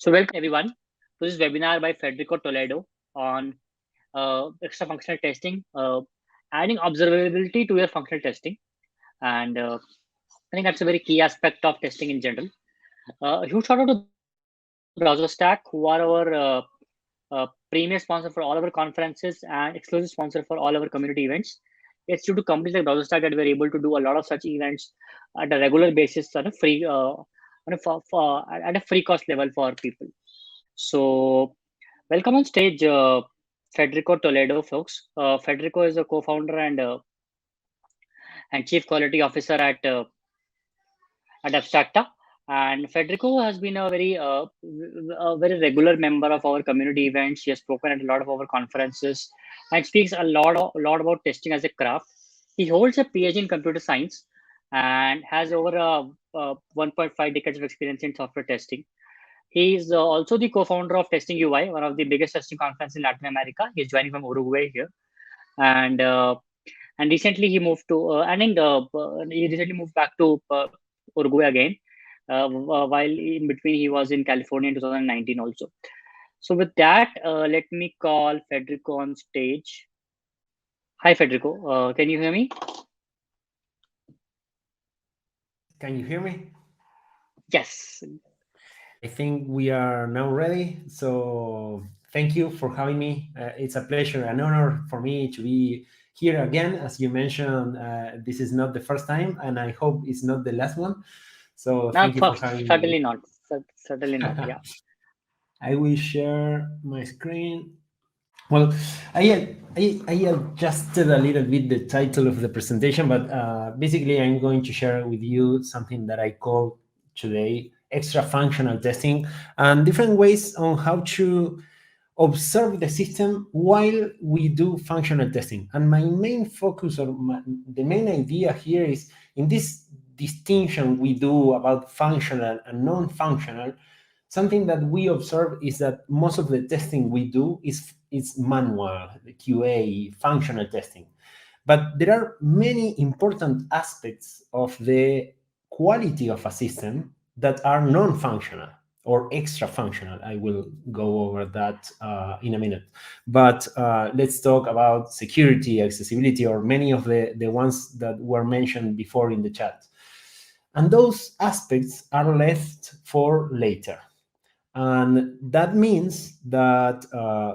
So welcome everyone to this webinar by Federico Toledo on extra functional testing, adding observability to your functional testing. And I think that's a very key aspect of testing in general. A huge shout out to Browser Stack, who are our premier sponsor for all our conferences and exclusive sponsor for all our community events. It's due to companies like Browser Stack that we're able to do a lot of such events at a regular basis on a free at a free cost level for people. So, welcome on stage, Federico Toledo, folks. Federico is a co-founder and chief quality officer at Abstracta, and Federico has been a very regular member of our community events. He has spoken at a lot of our conferences and speaks a lot about testing as a craft. He holds a PhD in computer science and has over 1.5 decades of experience in software testing. He is also the co-founder of Testing UI, one of the biggest testing conferences in Latin America. He's joining from Uruguay here, and recently he moved to he recently moved back to Uruguay again. While in between he was in California in 2019 also. So with that, let me call Federico on stage. Hi, Federico. Can you hear me? Can you hear me? Yes. I think we are now ready. So thank you for having me. It's a pleasure, an honor for me to be here again. As you mentioned, this is not the first time, and I hope it's not the last one. So thank you for having certainly me. not. Certainly not. Yeah. I will share my screen. Well, I adjusted a little bit the title of the presentation, but basically I'm going to share with you something that I call today extra functional testing and different ways on how to observe the system while we do functional testing. And my main focus or the main idea here is in this distinction we do about functional and non-functional. Something that we observe is that most of the testing we do is manual, the QA, functional testing. But there are many important aspects of the quality of a system that are non-functional or extra functional. I will go over that in a minute. But let's talk about security, accessibility, or many of the ones that were mentioned before in the chat. And those aspects are left for later. And that means that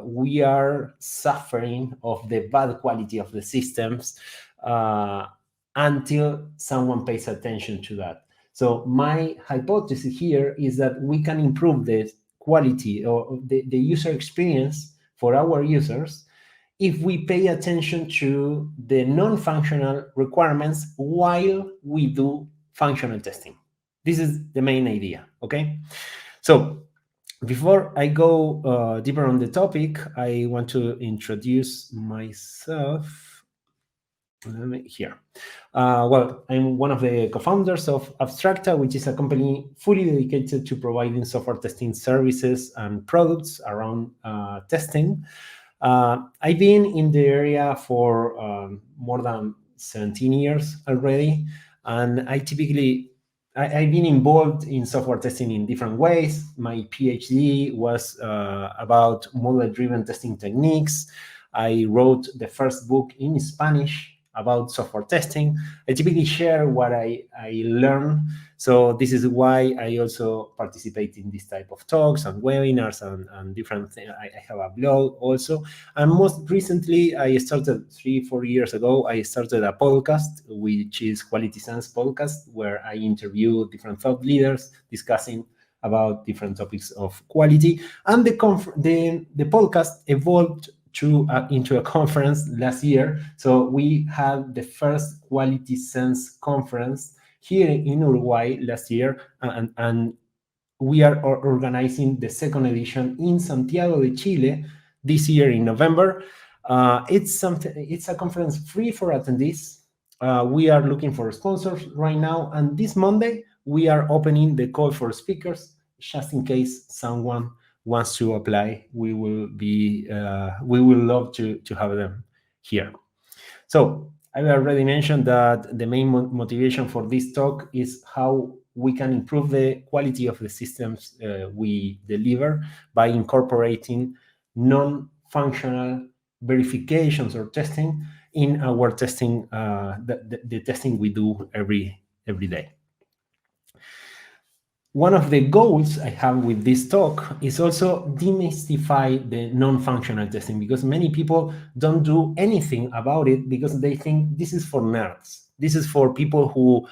we are suffering of the bad quality of the systems until someone pays attention to that. So my hypothesis here is that we can improve the quality or the user experience for our users if we pay attention to the non-functional requirements while we do functional testing. This is the main idea, okay? So before I go deeper on the topic, I want to introduce myself. Here. Well, I'm one of the co-founders of Abstracta, which is a company fully dedicated to providing software testing services and products around testing. I've been in the area for more than 17 years already, and I've been involved in software testing in different ways. My PhD was about model-driven testing techniques. I wrote the first book in Spanish about software testing. I typically share what I learn. So this is why I also participate in this type of talks and webinars and different things. I have a blog also. And most recently, I started 3-4 years ago, I started a podcast, which is Quality Sense Podcast, where I interview different thought leaders discussing about different topics of quality. And the podcast evolved into a conference last year. So we had the first Quality Sense conference here in Uruguay last year, and we are organizing the second edition in Santiago de Chile this year in November. It's a conference free for attendees. We are looking for sponsors right now, and this Monday we are opening the call for speakers just in case someone wants to apply. We will love to have them here. So I already mentioned that the main motivation for this talk is how we can improve the quality of the systems we deliver by incorporating non-functional verifications or testing in our testing, the testing we do every day. One of the goals I have with this talk is also demystify the non-functional testing, because many people don't do anything about it because they think this is for nerds. This is for people who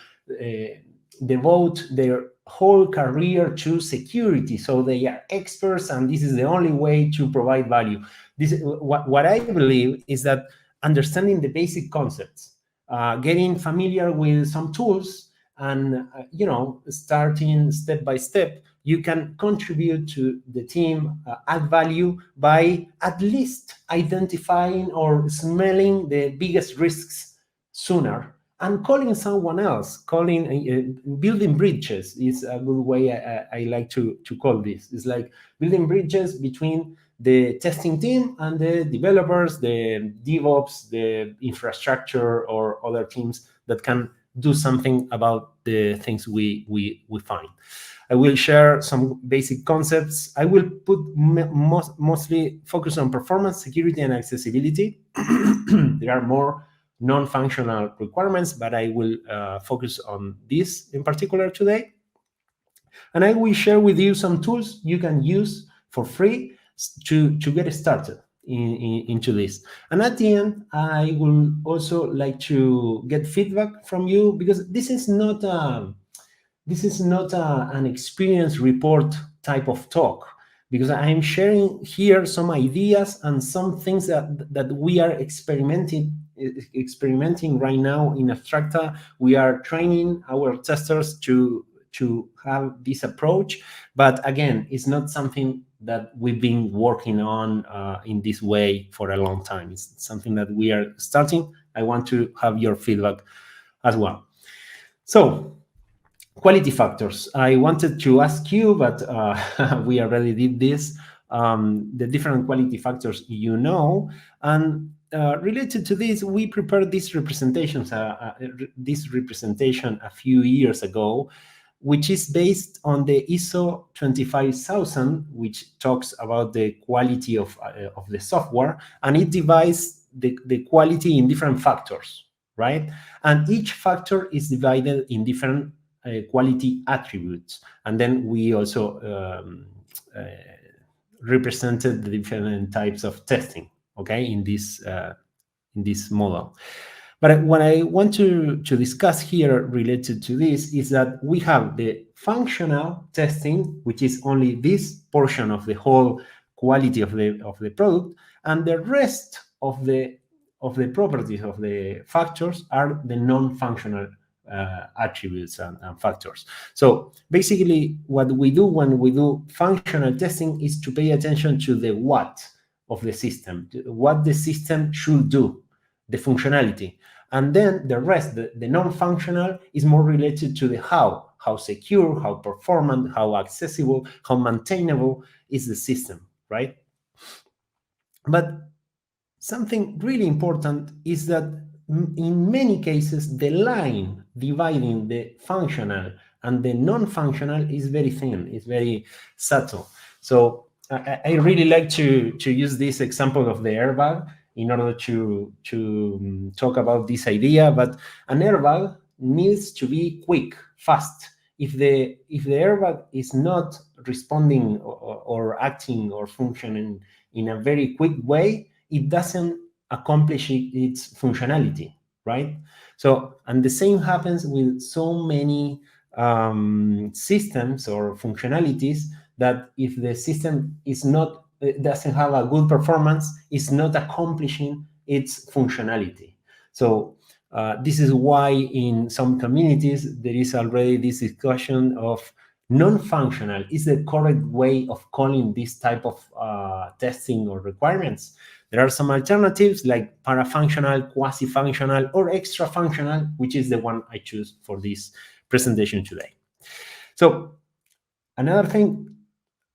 devote their whole career to security, so they are experts and this is the only way to provide value. What I believe is that understanding the basic concepts, getting familiar with some tools, and starting step by step, you can contribute to the team, add value by at least identifying or smelling the biggest risks sooner and calling someone else. Building bridges is a good way I like to call this. It's like building bridges between the testing team and the developers, the DevOps, the infrastructure, or other teams that can do something about the things we find. I will share some basic concepts. I will put mostly focus on performance, security, and accessibility. There are more non-functional requirements, but I will focus on this in particular today. And I will share with you some tools you can use for free to get started into this. And at the end, I will also like to get feedback from you, because this is not an experience report type of talk, because I'm sharing here some ideas and some things that we are experimenting right now in Abstracta. We are training our testers to have this approach, but again, it's not something that we've been working on in this way for a long time. It's something that we are starting. I want to have your feedback as well. So, quality factors. I wanted to ask you, but we already did this, the different quality factors and related to this, we prepared this representation a few years ago, which is based on the ISO 25000, which talks about the quality of the software, and it divides the quality in different factors, right? And each factor is divided in different quality attributes. And then we also represented the different types of testing, okay, in this model. But what I want to discuss here related to this is that we have the functional testing, which is only this portion of the whole quality of the product, and the rest of the properties of the factors are the non-functional attributes and factors. So basically, what we do when we do functional testing is to pay attention to the what of the system, what the system should do, the functionality. And then the rest, the non-functional, is more related to the how secure, how performant, how accessible, how maintainable is the system, right? But something really important is that in many cases, the line dividing the functional and the non-functional is very thin, it's very subtle. So I really like to use this example of the airbag in order to talk about this idea. But an airbag needs to be quick, fast. If the airbag is not responding or acting or functioning in a very quick way, it doesn't accomplish its functionality, right? So, and the same happens with so many systems or functionalities, that if the system doesn't have a good performance, it's not accomplishing its functionality. So this is why in some communities there is already this discussion of non-functional is the correct way of calling this type of testing or requirements. There are some alternatives like parafunctional, quasi-functional, or extra-functional, which is the one I choose for this presentation today. So another thing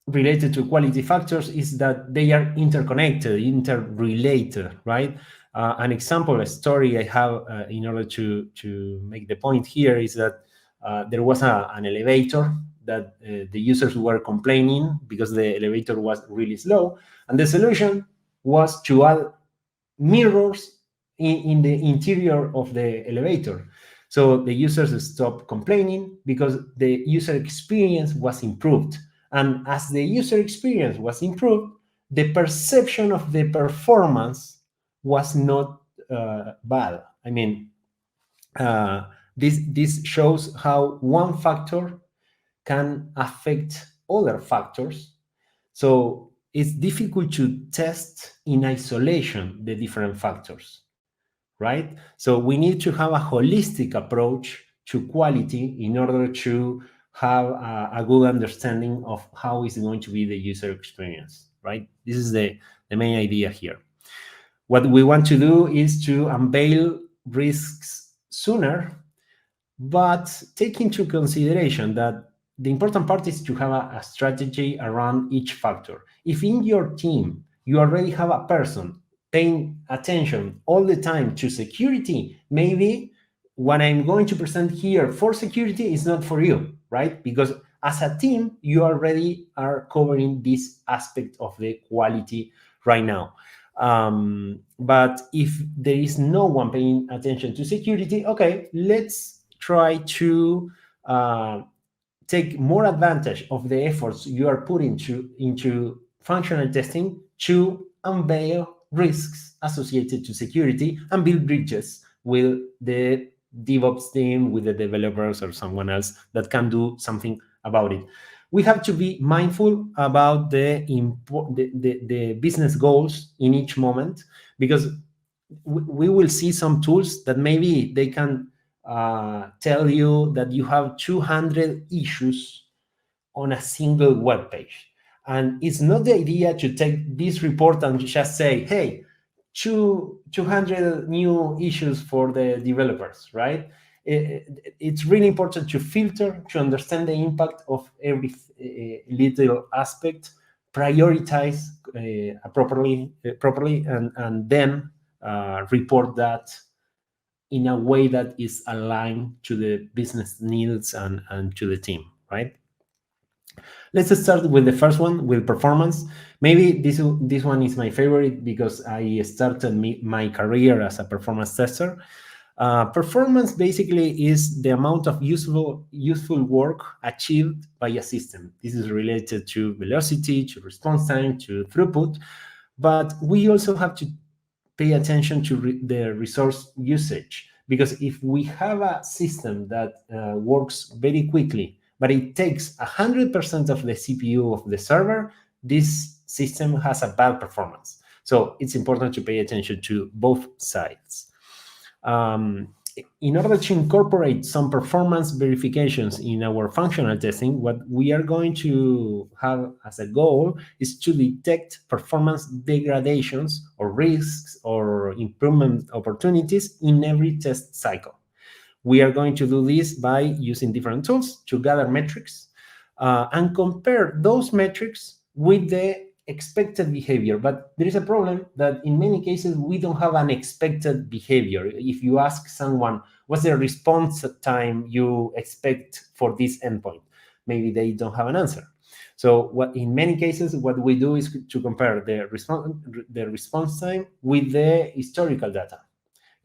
related to quality factors is that they are interconnected, interrelated, right? An example, a story I have in order to make the point here is that there was an elevator that the users were complaining because the elevator was really slow, and the solution was to add mirrors in the interior of the elevator. So the users stopped complaining because the user experience was improved. And as the user experience was improved, the perception of the performance was not bad. I mean, this shows how one factor can affect other factors. So it's difficult to test in isolation the different factors, right? So we need to have a holistic approach to quality in order to have a good understanding of how is going to be the user experience, right? This is the main idea here. What we want to do is to unveil risks sooner, but take into consideration that the important part is to have a strategy around each factor. If in your team you already have a person paying attention all the time to security, maybe what I'm going to present here for security is not for you, right? Because as a team, you already are covering this aspect of the quality right now. But if there is no one paying attention to security, okay, let's try to take more advantage of the efforts you are putting into functional testing to unveil risks associated to security and build bridges with the DevOps team, with the developers or someone else that can do something about it. We have to be mindful about the business goals in each moment, because we will see some tools that maybe they can tell you that you have 200 issues on a single web page. And it's not the idea to take this report and just say, hey, 200 new issues for the developers, right? It's really important to filter, to understand the impact of every little aspect, prioritize properly, and then report that in a way that is aligned to the business needs and to the team, right? Let's start with the first one, with performance. Maybe this one is my favorite because I started my career as a performance tester. Performance basically is the amount of useful work achieved by a system. This is related to velocity, to response time, to throughput, but we also have to pay attention to the resource usage, because if we have a system that works very quickly, but it takes 100% of the CPU of the server, this system has a bad performance. So it's important to pay attention to both sides. In order to incorporate some performance verifications in our functional testing, what we are going to have as a goal is to detect performance degradations or risks or improvement opportunities in every test cycle. We are going to do this by using different tools to gather metrics and compare those metrics with the expected behavior. But there is a problem that in many cases we don't have an expected behavior. If you ask someone, what's the response time you expect for this endpoint? Maybe they don't have an answer. So in many cases, what we do is to compare the response time with the historical data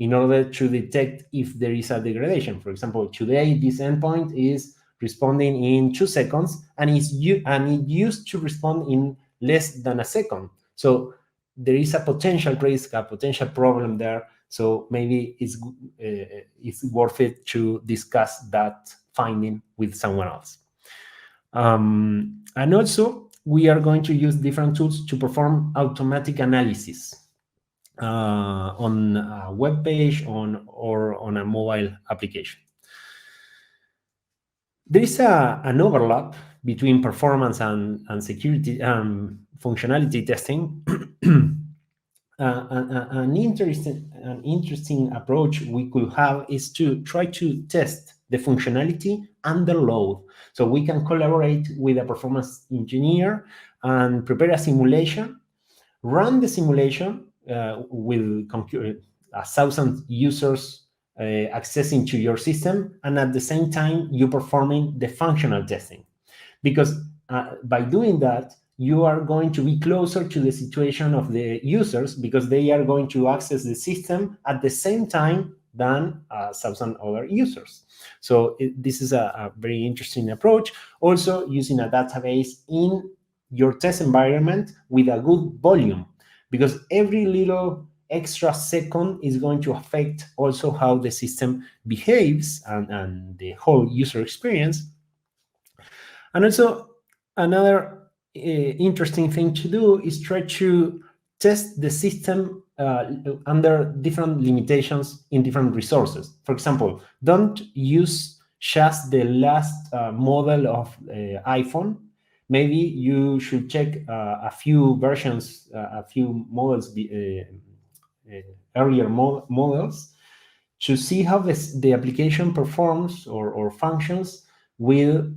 in order to detect if there is a degradation. For example, today this endpoint is responding in 2 seconds, and it used to respond in less than a second. So there is a potential risk, a potential problem there. So maybe it's worth it to discuss that finding with someone else. And also, we are going to use different tools to perform automatic analysis on a web page or on a mobile application. There is an overlap between performance and security functionality testing. An interesting approach we could have is to try to test the functionality under load. So we can collaborate with a performance engineer and prepare a simulation, run the simulation with 1,000 users accessing to your system, and at the same time you performing the functional testing. Because by doing that, you are going to be closer to the situation of the users, because they are going to access the system at the same time than thousand other users. So this is a very interesting approach. Also, using a database in your test environment with a good volume, because every little extra second is going to affect also how the system behaves, and the whole user experience. And also, another interesting thing to do is try to test the system under different limitations in different resources. For example, don't use just the last model of iPhone. Maybe you should check a few versions, a few models, earlier models, to see how the application performs or functions with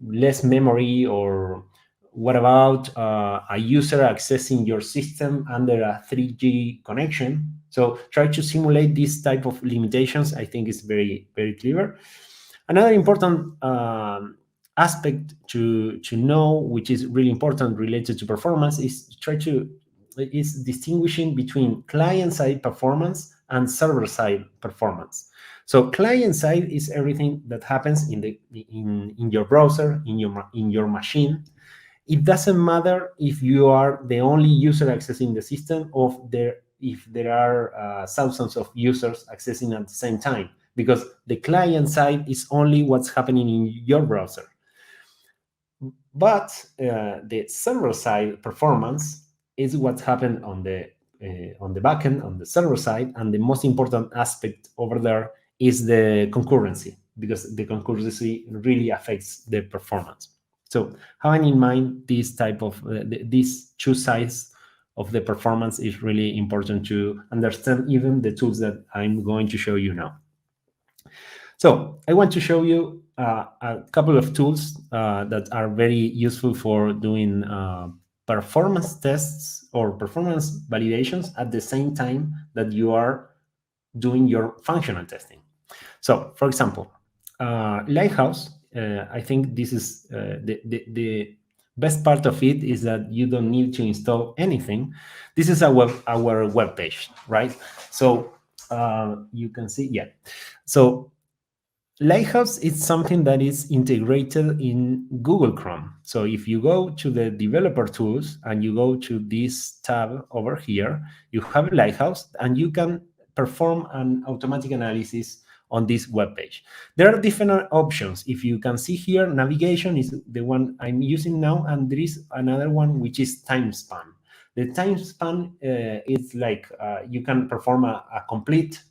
less memory. Or what about a user accessing your system under a 3G connection? So try to simulate this type of limitations. I think is very, very clever. Another important aspect to know, which is really important related to performance, is distinguishing between client-side performance and server-side performance. So client-side is everything that happens in your browser, in your machine. It doesn't matter if you are the only user accessing the system, or if there are thousands of users accessing at the same time, because the client side is only what's happening in your browser. But the server side performance is what happened on the backend, on the server side, and the most important aspect over there is the concurrency, because the concurrency really affects the performance. So having in mind this type of these two sides of the performance is really important to understand, even the tools that I'm going to show you now. So I want to show you a couple of tools that are very useful for doing performance tests or performance validations at the same time that you are doing your functional testing. So, for example, Lighthouse, I think this is the best part of it is that you don't need to install anything. This is our web page, right? So you can see, yeah. So Lighthouse is something that is integrated in Google Chrome. So if you go to the developer tools and you go to this tab over here, you have Lighthouse, and you can perform an automatic analysis on this web page. There are different options. If you can see here, navigation is the one I'm using now, and there is another one which is time span. The time span is like you can perform a complete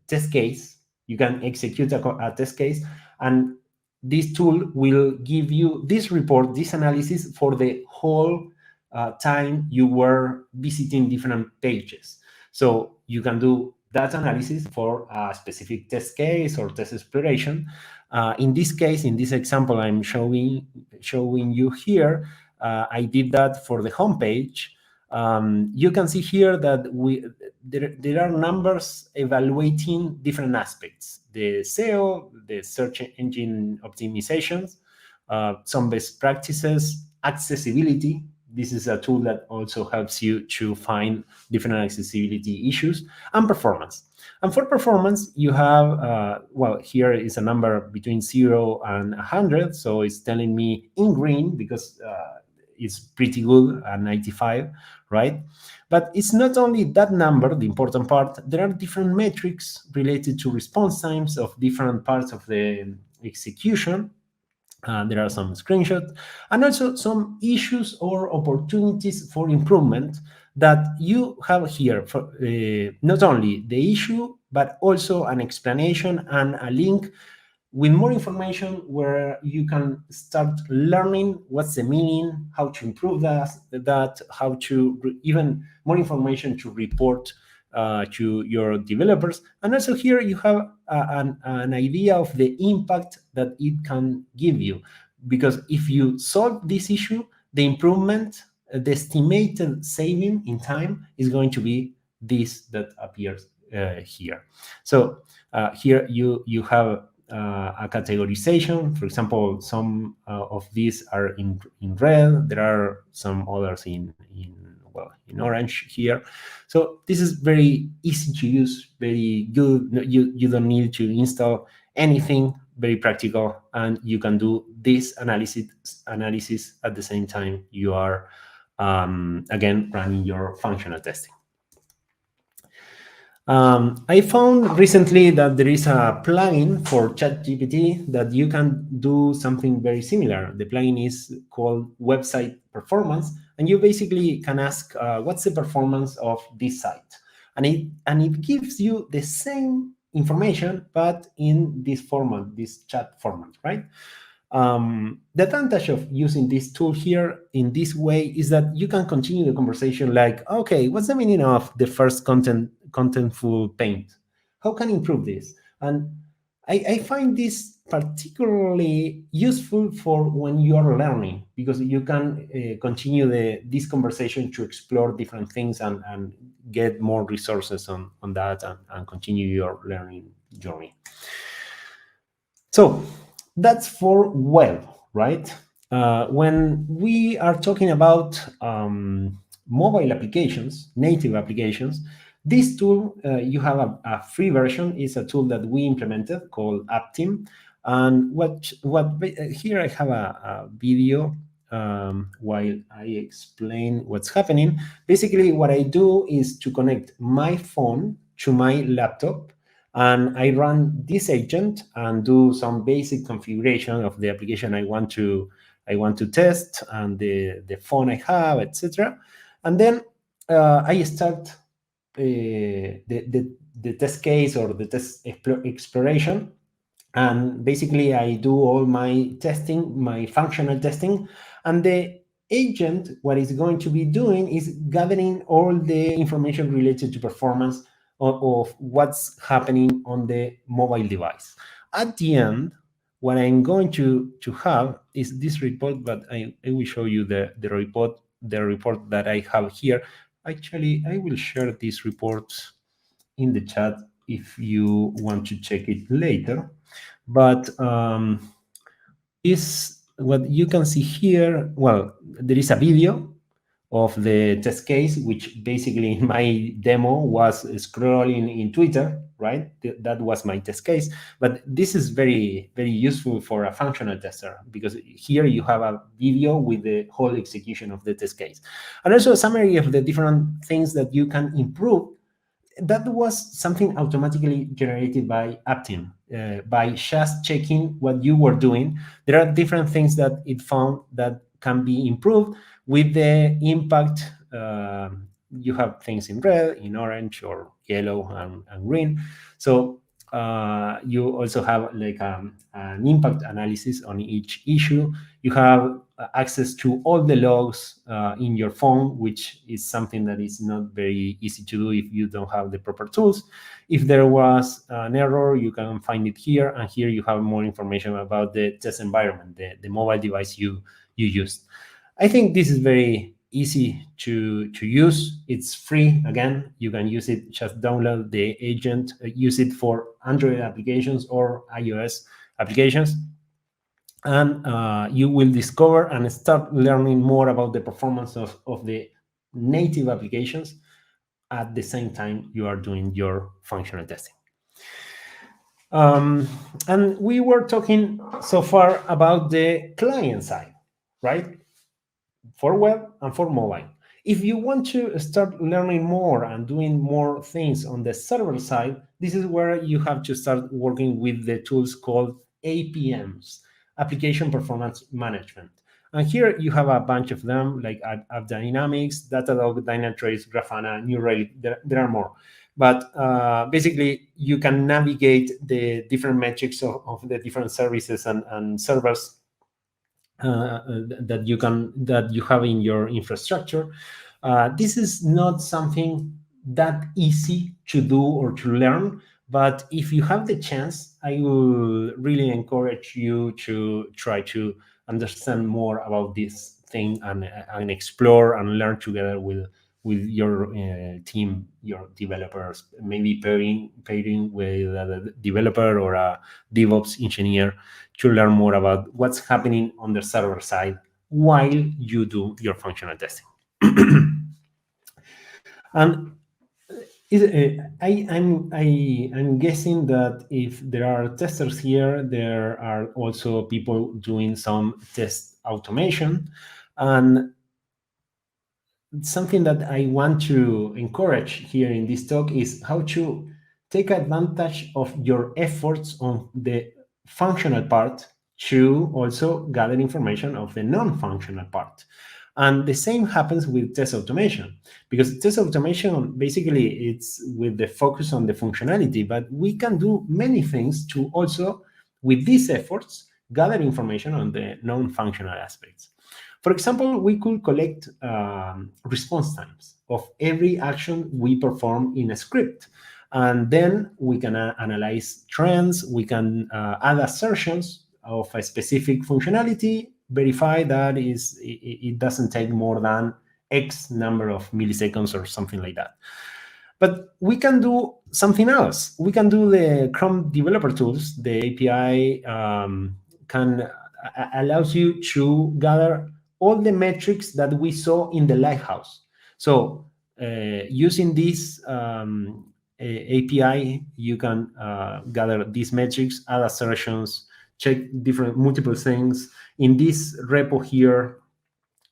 test case. You can execute a test case, and this tool will give you this report, this analysis for the whole time you were visiting different pages. So you can do that analysis for a specific test case or test exploration. In this case, in this example I'm showing you here, I did that for the home page. You can see here that there are numbers evaluating different aspects: the SEO, the search engine optimizations, some best practices, accessibility. This is a tool that also helps you to find different accessibility issues, and performance. And for performance, you have, well, here is a number between 0 and 100. So it's telling me in green because it's pretty good at 95, right? But it's not only that number, the important part. There are different metrics related to response times of different parts of the execution. There are some screenshots, and also some issues or opportunities for improvement that you have here. For not only the issue, but also an explanation and a link with more information where you can start learning what's the meaning, how to improve that how to even more information to report to your developers. And also here you have an idea of the impact that it can give you. Because if you solve this issue, the improvement, the estimated saving in time is going to be this that appears here. So here you have a categorization. For example, some of these are in red. There are some others in orange here. So this is very easy to use, very good. You don't need to install anything. Very practical, and you can do this analysis at the same time you are again running your functional testing. I found recently that there is a plugin for ChatGPT that you can do something very similar. The plugin is called Website Performance, and you basically can ask, what's the performance of this site? And it gives you the same information, but in this format, this chat format, right? The advantage of using this tool here in this way is that you can continue the conversation like, okay, what's the meaning of the first contentful paint? How can I improve this? And I find this particularly useful for when you are learning, because you can continue this conversation to explore different things and get more resources on that and continue your learning journey. So that's for web, right? When we are talking about mobile applications, native applications, this tool, you have a free version, is a tool that we implemented called AppTeam. And here I have a video while I explain what's happening. Basically, what I do is to connect my phone to my laptop, and I run this agent and do some basic configuration of the application I want to test, and the phone I have, etc. And then I start the test case or the test exploration, and basically I do all my testing, my functional testing, and the agent, what it's going to be doing is gathering all the information related to performance of what's happening on the mobile device. At the end, what I'm going to have is this report, but I will show you the report that I have here. Actually, I will share this report in the chat if you want to check it later. But what you can see here, well, there is a video of the test case, which basically in my demo was scrolling in Twitter, right? That was my test case. But this is very, very useful for a functional tester, because here you have a video with the whole execution of the test case. And also a summary of the different things that you can improve. That was something automatically generated by AppTeam. By just checking what you were doing, there are different things that it found that can be improved with the impact. You have things in red, in orange, or yellow and green. So you also have like an impact analysis on each issue. You have access to all the logs in your phone, which is something that is not very easy to do if you don't have the proper tools. If there was an error, you can find it here, and here you have more information about the test environment, the mobile device you used. I think this is very easy to use. It's free. Again, you can use it, just download the agent, use it for Android applications or iOS applications, and you will discover and start learning more about the performance of the native applications at the same time you are doing your functional testing. And we were talking so far about the client side, right? For web and for mobile. If you want to start learning more and doing more things on the server side, this is where you have to start working with the tools called APMs, Application Performance Management. And here you have a bunch of them, like AppDynamics, Datadog, Dynatrace, Grafana, New Relic. There are more. But basically, you can navigate the different metrics of the different services and servers that you have in your infrastructure. This is not something that easy to do or to learn, but if you have the chance, I will really encourage you to try to understand more about this thing and explore and learn together with with your team, your developers, maybe pairing with a developer or a DevOps engineer to learn more about what's happening on the server side while you do your functional testing. And I'm guessing that if there are testers here, there are also people doing some test automation. And something that I want to encourage here in this talk is how to take advantage of your efforts on the functional part to also gather information of the non-functional part. And the same happens with test automation, because test automation basically it's with the focus on the functionality, but we can do many things to also, with these efforts, gather information on the non-functional aspects. For example, we could collect response times of every action we perform in a script. And then we can analyze trends, we can add assertions of a specific functionality, verify that it doesn't take more than X number of milliseconds or something like that. But we can do something else. We can do the Chrome developer tools. The API can allows you to gather all the metrics that we saw in the Lighthouse. So using this API, you can gather these metrics, add assertions, check different multiple things. In this repo here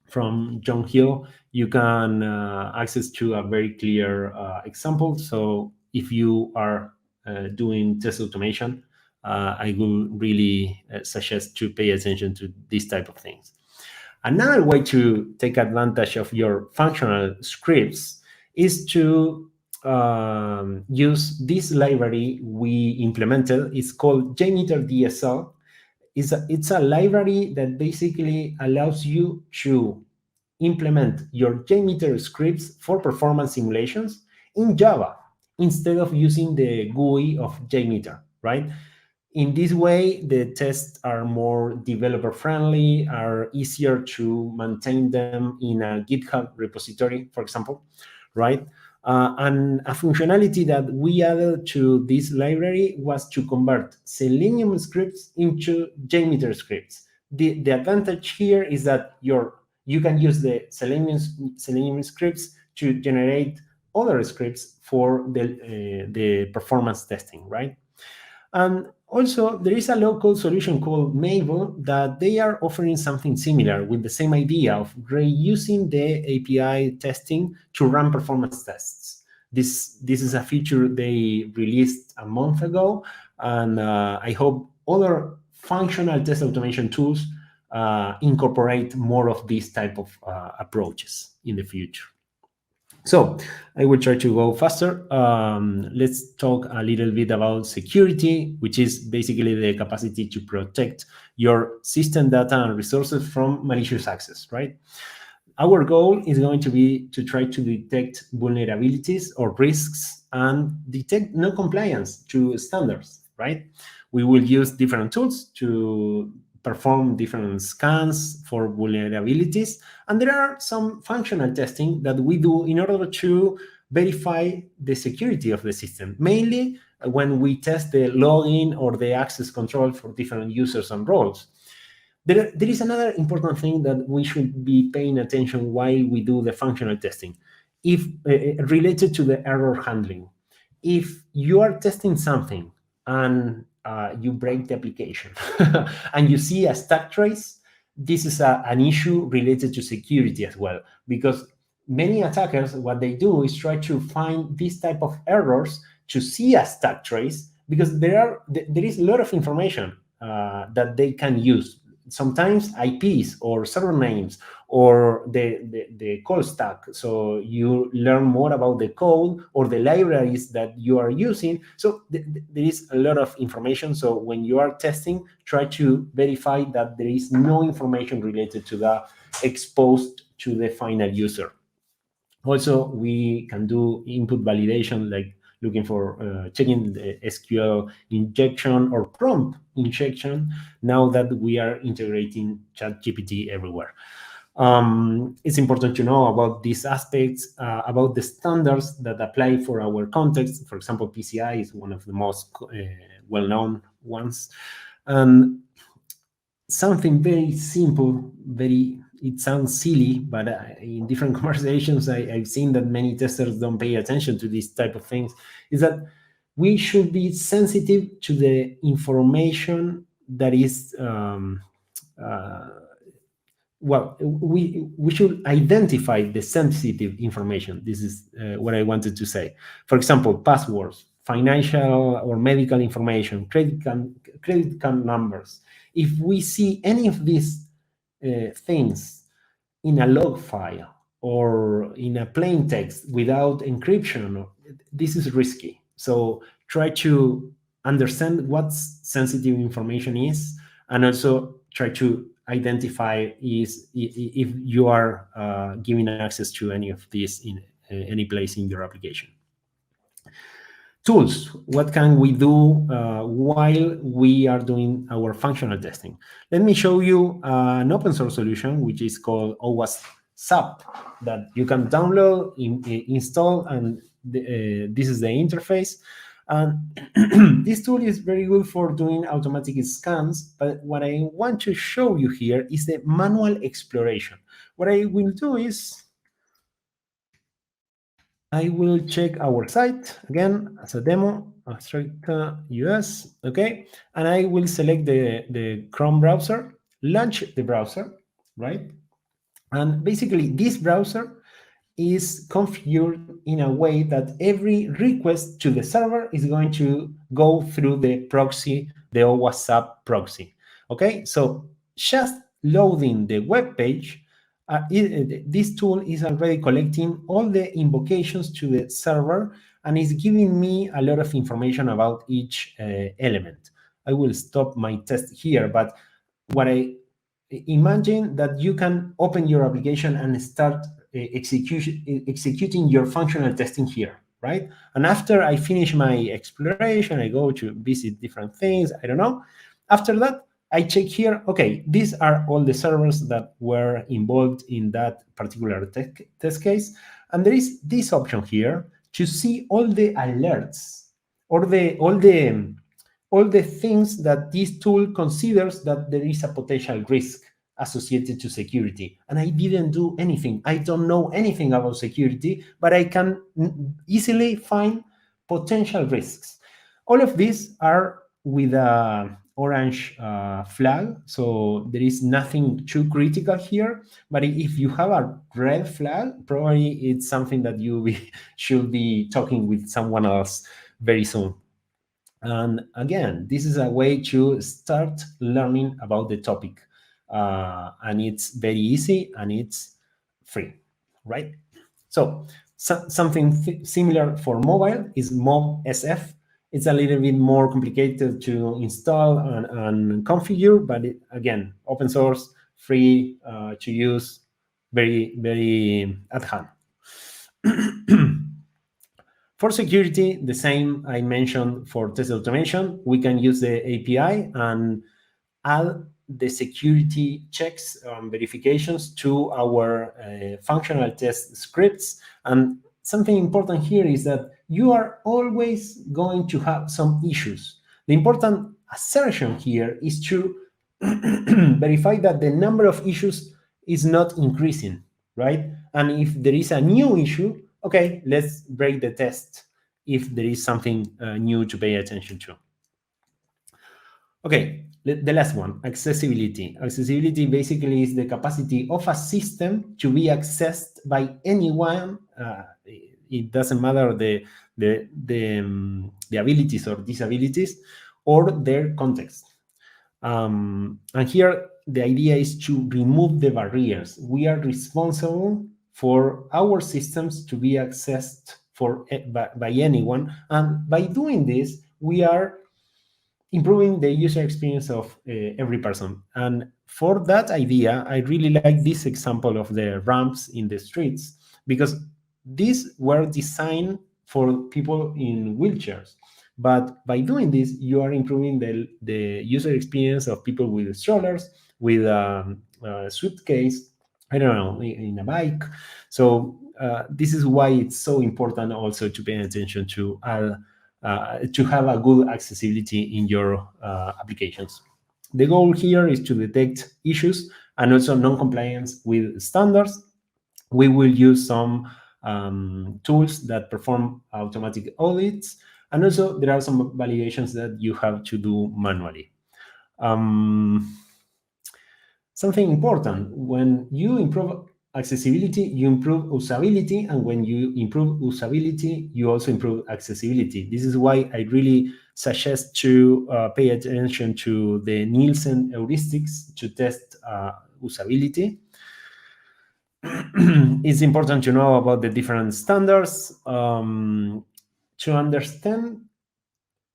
from John Hill, you can access to a very clear example. So if you are doing test automation, I will really suggest to pay attention to these type of things. Another way to take advantage of your functional scripts is to use this library we implemented. It's called JMeter DSL. It's a library that basically allows you to implement your JMeter scripts for performance simulations in Java instead of using the GUI of JMeter, right? In this way, the tests are more developer friendly, are easier to maintain them in a GitHub repository, for example, right? And a functionality that we added to this library was to convert Selenium scripts into JMeter scripts. The advantage here is that you can use the Selenium scripts to generate other scripts for the performance testing, right? And also, there is a local solution called Mabel that they are offering something similar with the same idea of reusing the API testing to run performance tests. This is a feature they released a month ago, and I hope other functional test automation tools incorporate more of these type of approaches in the future. So I will try to go faster. Let's talk a little bit about security, which is basically the capacity to protect your system data and resources from malicious access, right? Our goal is going to be to try to detect vulnerabilities or risks and detect non-compliance to standards, right? We will use different tools to perform different scans for vulnerabilities. And there are some functional testing that we do in order to verify the security of the system, mainly when we test the login or the access control for different users and roles. There is another important thing that we should be paying attention while we do the functional testing, if related to the error handling. If you are testing something and you break the application and you see a stack trace, this is an issue related to security as well, because many attackers, what they do is try to find these type of errors to see a stack trace, because there is a lot of information that they can use. Sometimes IPs or server names or the call stack. So you learn more about the code or the libraries that you are using. So there is a lot of information. So when you are testing, try to verify that there is no information related to that exposed to the final user. Also, we can do input validation, like looking for checking the SQL injection or prompt injection now that we are integrating ChatGPT everywhere. It's important to know about these aspects, about the standards that apply for our context. For example, PCI is one of the most well-known ones. And something very simple, it sounds silly, but in different conversations, I've seen that many testers don't pay attention to these type of things, is that we should be sensitive to the information that is uh, well, we should identify the sensitive information. This is what I wanted to say. For example, passwords, financial or medical information, credit card numbers. If we see any of these things in a log file or in a plain text without encryption, this is risky. So try to understand what sensitive information is, and also try to identify if you are giving access to any of these in any place in your application. Tools. What can we do while we are doing our functional testing? Let me show you an open source solution, which is called OWASP SAP, that you can download, install, and this is the interface. And this tool is very good for doing automatic scans, but what I want to show you here is the manual exploration. What I will do is I will check our site again as a demo, Abstracta US, okay? And I will select the Chrome browser, launch the browser, right? And basically this browser is configured in a way that every request to the server is going to go through the proxy, the WhatsApp proxy. Okay, so just loading the web page, this tool is already collecting all the invocations to the server and is giving me a lot of information about each element. I will stop my test here, but what I imagine that you can open your application and start executing your functional testing here, right? And after I finish my exploration, I go to visit different things, I don't know. After that, I check here, okay, these are all the servers that were involved in that particular test case. And there is this option here to see all the alerts or all the things that this tool considers that there is a potential risk associated to security. And I didn't do anything. I don't know anything about security, but I can easily find potential risks. All of these are with a orange flag, so there is nothing too critical here. But if you have a red flag, probably it's something that should be talking with someone else very soon. And again, this is a way to start learning about the topic. And it's very easy and it's free, right? So something similar for mobile is MobSF. It's a little bit more complicated to install and configure, but again, open source, free to use, very at hand. For security, the same I mentioned for test automation, we can use the API and add the security checks and verifications to our functional test scripts. And something important here is that you are always going to have some issues. The important assertion here is to verify that the number of issues is not increasing, right? And if there is a new issue, okay, let's break the test if there is something new to pay attention to. Okay, the last one, accessibility. Accessibility basically is the capacity of a system to be accessed by anyone. It doesn't matter the abilities or disabilities or their context. And here, the idea is to remove the barriers. We are responsible for our systems to be accessed by anyone. And by doing this, we are improving the user experience of every person. And for that idea, I really like this example of the ramps in the streets, because these were designed for people in wheelchairs. But by doing this, you are improving the user experience of people with strollers, with a suitcase, I don't know, in a bike. So this is why it's so important also to pay attention to have a good accessibility in your applications. The goal here is to detect issues and also non-compliance with standards. We will use some tools that perform automatic audits, and also there are some validations that you have to do manually. Um, Something important, when you improve accessibility, you improve usability, and when you improve usability, you also improve accessibility. This is why I really suggest to pay attention to the Nielsen heuristics to test usability. It's important to know about the different standards, to understand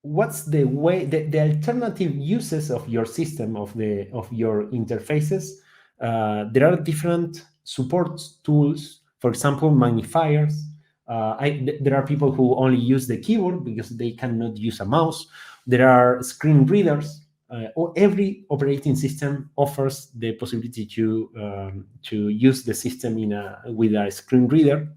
what's the way, the alternative uses of your system, of your interfaces. There are different support tools, for example magnifiers. There are people who only use the keyboard because they cannot use a mouse. There are screen readers. Or every operating system offers the possibility to use the system with a screen reader.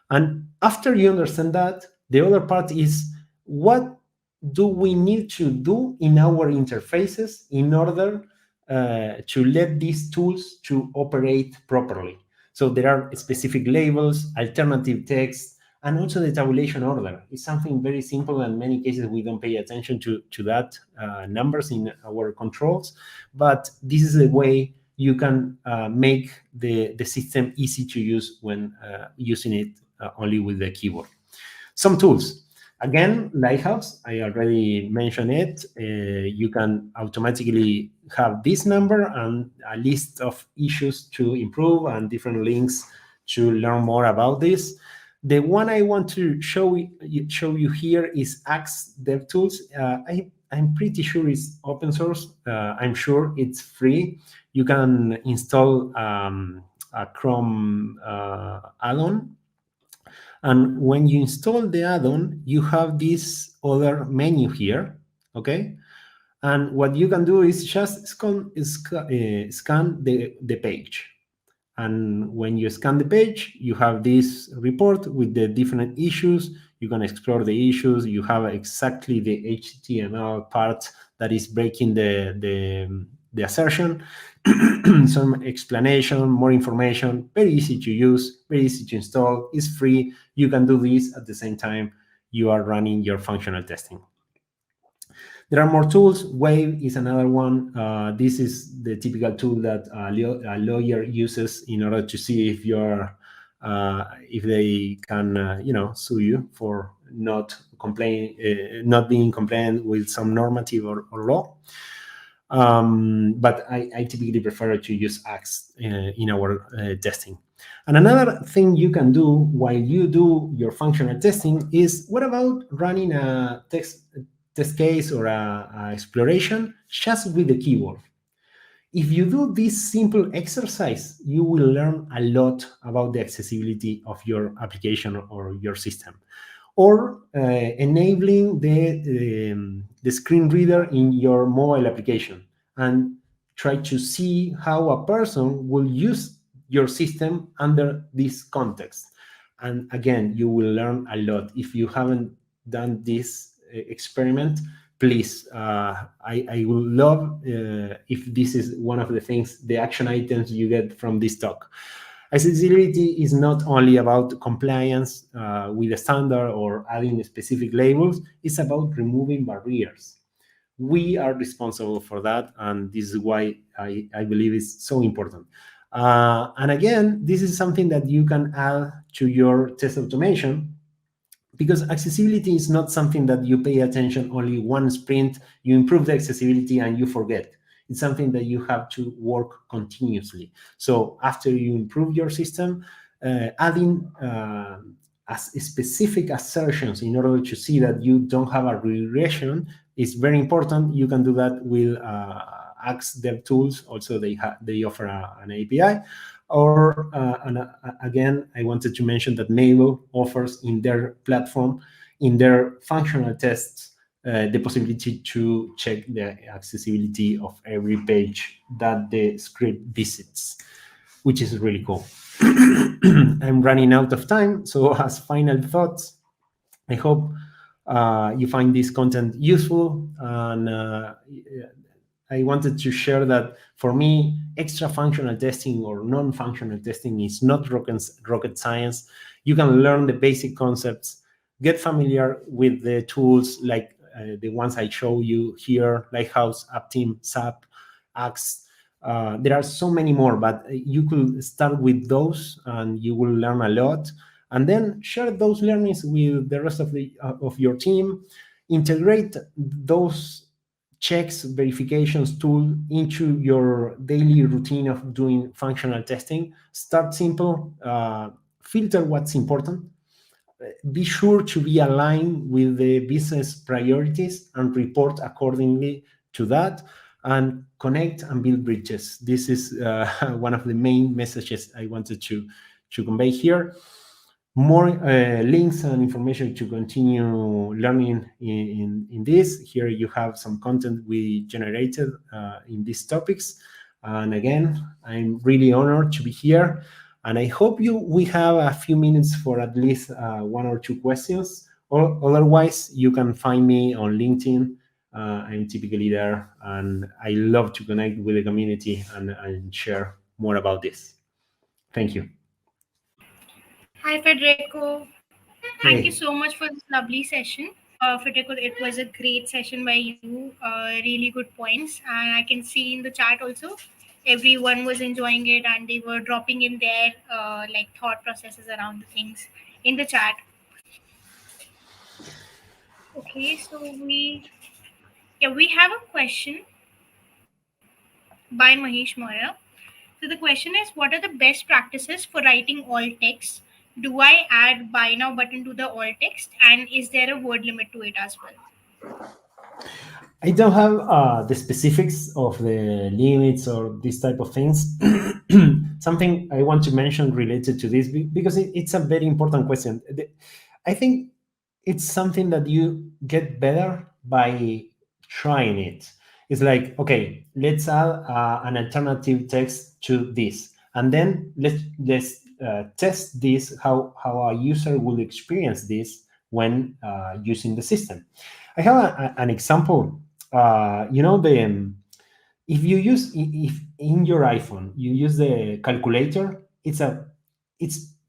And after you understand that, the other part is, what do we need to do in our interfaces in order to let these tools to operate properly? So there are specific labels, alternative text, and also the tabulation order. It's something very simple, and in many cases we don't pay attention to that numbers in our controls. But this is the way you can make the system easy to use when using it only with the keyboard. Some tools. Again, Lighthouse, I already mentioned it. You can automatically have this number and a list of issues to improve and different links to learn more about this. The one I want to show you here is Axe DevTools. I'm pretty sure it's open source. I'm sure it's free. You can install a Chrome add-on, and when you install the add-on, you have this other menu here, okay? And what you can do is just scan the page. And when you scan the page, you have this report with the different issues. You can explore the issues. You have exactly the HTML part that is breaking the assertion. Some explanation, more information, very easy to use, very easy to install. It's free. You can do this at the same time you are running your functional testing. There are more tools. Wave is another one. This is the typical tool that a lawyer uses in order to see if they can, sue you for not being compliant with some normative or law. But I typically prefer to use Axe in our testing. And another thing you can do while you do your functional testing is, what about running a test case or a exploration just with the keyboard? If you do this simple exercise, you will learn a lot about the accessibility of your application or your system. Or enabling the screen reader in your mobile application, and try to see how a person will use your system under this context. And again, you will learn a lot. If you haven't done this experiment, please, I would love if this is one of the things, the action items you get from this talk. Accessibility is not only about compliance with the standard or adding specific labels, it's about removing barriers. We are responsible for that, and this is why I believe it's so important. And again, this is something that you can add to your test automation, because accessibility is not something that you pay attention only one sprint, you improve the accessibility and you forget. It's something that you have to work continuously. So after you improve your system, adding as specific assertions in order to see that you don't have a regression is very important. You can do that with Axe DevTools. Also, they offer an API. Or again, I wanted to mention that Mabel offers in their platform, in their functional tests, the possibility to check the accessibility of every page that the script visits. which is really cool. I'm running out of time, so as final thoughts, I hope you find this content useful, and I wanted to share that for me, extra functional testing or non-functional testing is not rocket science. You can learn the basic concepts, get familiar with the tools like the ones I show you here, Lighthouse, AppTeam, SAP, Axe. There are so many more, but you could start with those and you will learn a lot. And then share those learnings with the rest of your team. Integrate those checks, verifications tool into your daily routine of doing functional testing. Start simple, filter what's important, be sure to be aligned with the business priorities and report accordingly to that, and connect and build bridges. This is one of the main messages I wanted to convey here. More links and information to continue learning in this. Here you have some content we generated in these topics. And again, I'm really honored to be here. And I hope we have a few minutes for at least one or two questions. Or otherwise, you can find me on LinkedIn. I'm typically there, and I love to connect with the community and share more about this. Thank you. Hi, Federico. Thank you Hey. so much for this lovely session. Federico, it was a great session by you. Really good points. And I can see in the chat also, everyone was enjoying it and they were dropping in their like thought processes around the things in the chat. Okay, so we have a question by Mahesh Moira. So the question is, what are the best practices for writing alt text? Do I add buy now button to the alt text, and is there a word limit to it as well? I don't have the specifics of the limits or these type of things. Something I want to mention related to this, because it's a very important question. I think it's something that you get better by trying it. It's like, okay, let's add an alternative text to this, and then let's test this, how a user will experience this when using the system. I have an example. If you use, if in your iPhone you use the calculator, it's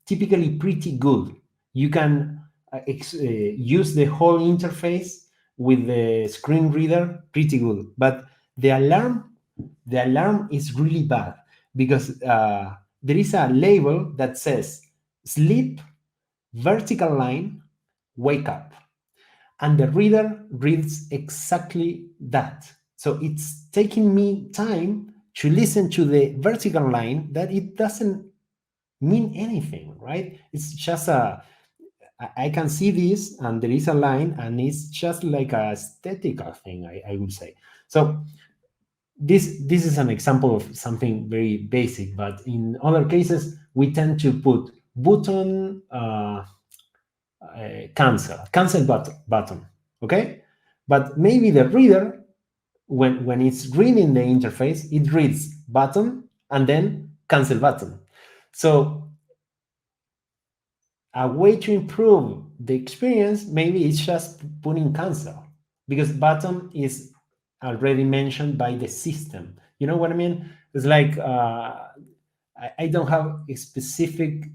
typically pretty good. You can use the whole interface with the screen reader pretty good, but the alarm the alarm is really bad, because there is a label that says sleep, vertical line, wake up, and the reader reads exactly that. So it's taking me time to listen to the vertical line that it doesn't mean anything, right? It's just I can see this and there is a line, and it's just like a aesthetical thing, I would say. So this is an example of something very basic, but in other cases we tend to put button cancel button, okay, but maybe the reader, when it's reading the interface, it reads button and then cancel button. So a way to improve the experience, maybe it's just putting cancel, because button is already mentioned by the system. You know what I mean? It's like I don't have specific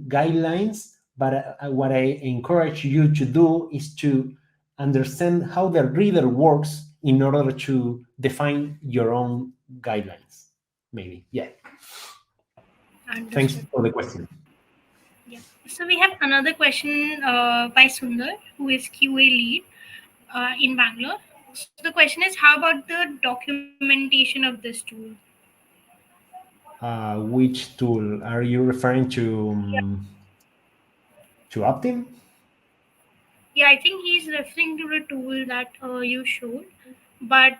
guidelines, but what I encourage you to do is to understand how the reader works in order to define your own guidelines. Maybe, yeah. Thanks Understood. for the question. Yeah. So we have another question by Sundar, who is QA lead in Bangalore. So the question is, how about the documentation of this tool? Which tool are you referring Yeah, to Optim? yeah, I think he's referring to the tool that you showed. But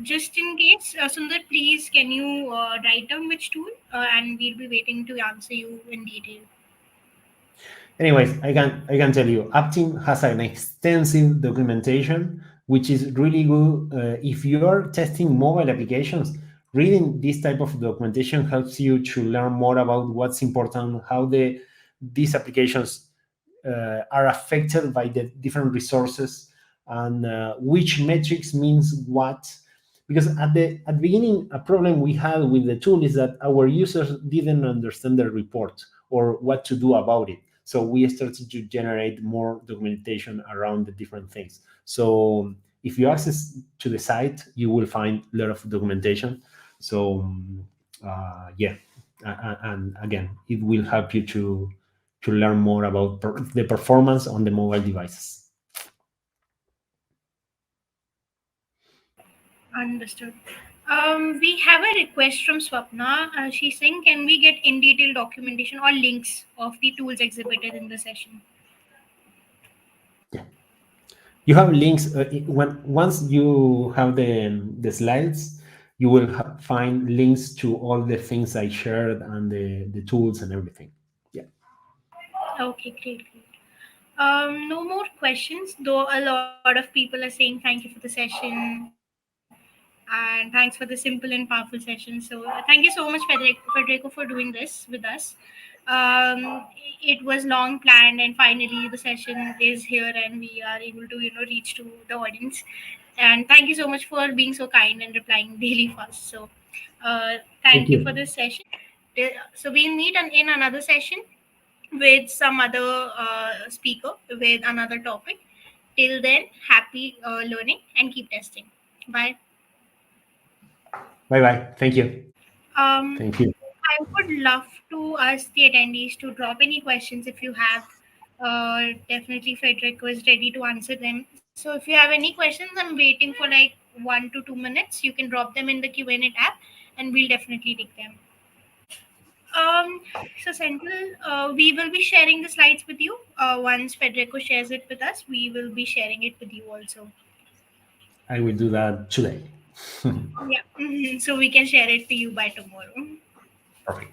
just in case, Sundar, please can you write down which tool, and we'll be waiting to answer you in detail. Anyways, I can tell you, Optim has an extensive documentation, which is really good if you are testing mobile applications. reading this type of documentation helps you to learn more about what's important, how these applications are affected by the different resources, and which metrics means what. Because at the beginning, a problem we had with the tool is that our users didn't understand the report or what to do about it. So we started to generate more documentation around the different things. So if you access to the site, you will find a lot of documentation. So yeah, and again, it will help you to learn more about the performance on the mobile devices. Understood. We have a request from Swapna. She's saying, can we get in detail documentation or links of the tools exhibited in the session? Yeah. You have links when once you have the slides, you will find links to all the things I shared and the tools and everything. Yeah. Okay, great, great. No more questions, though a lot of people are saying thank you for the session and thanks for the simple and powerful session. So thank you so much, Federico, for doing this with us. It was long planned, and finally the session is here, and we are able to reach to the audience. And thank you so much for being so kind and replying really fast. So Thank thank you for you. this session. So we'll meet in another session with some other speaker with another topic. Till then, happy learning and keep testing. Bye. Bye bye. Thank you. Um, Thank you. I would love to ask the attendees to drop any questions if you have. Definitely, Frederick was ready to answer them. So, if you have any questions, I'm waiting for like 1 to 2 minutes. You can drop them in the Q&A tab, and we'll definitely take them. Um, so, Central, we will be sharing the slides with you. Once Federico shares it with us, we will be sharing it with you also. I will do that today. Yeah. So we can share it to you by tomorrow. Perfect.